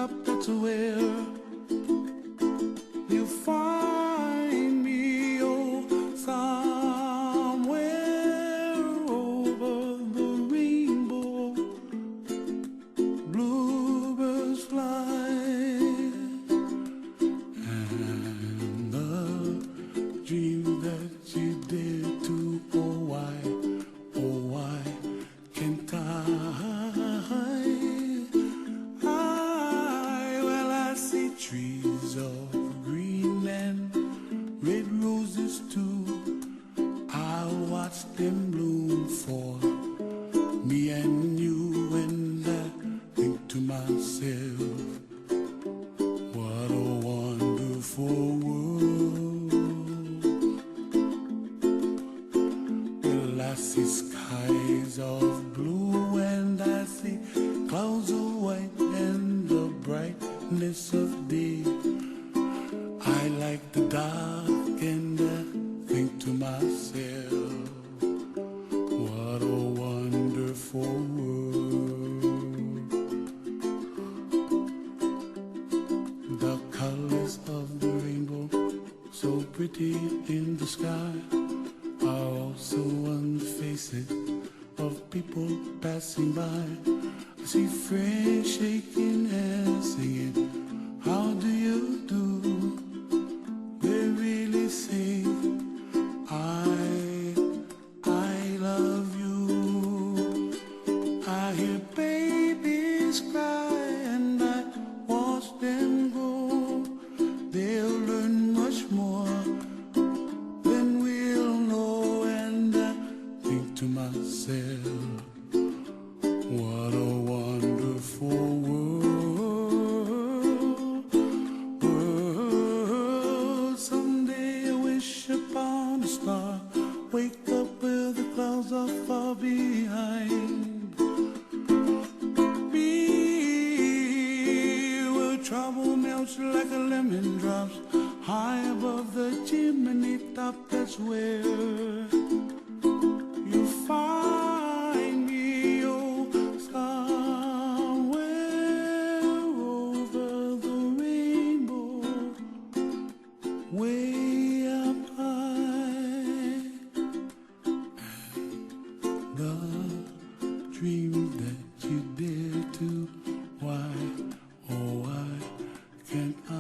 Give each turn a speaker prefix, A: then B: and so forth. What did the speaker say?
A: top, that's where you find me, oh, somewhere over the rainbow. Bluebirds fly, and the dream that you did to, oh why can't I? Well, I see trees of green and red roses too. I watch them bloom for me and you, and I think to myself, what a wonderful world. Well, I see skies of blue and I see clouds of white and the brightness of day. I like the dark and I think to myself, what a wonderful world. The colors of the rainbow, so pretty in the sky, are also on the faces of people passing by. I see friends shaking hands, singing, how do you do? They really say, I love you. I hear babies cry and I watch them grow. They'll learn much more than we'll know, and I think to myself, what a wonderful world. Someday I wish upon a star, wake up where the clouds are far behind me, where trouble melts like a lemon drops high above the chimney top. That's where you find me, oh, somewhere over the rainbow, way up high. The dream that you dare to, why, oh why can't I?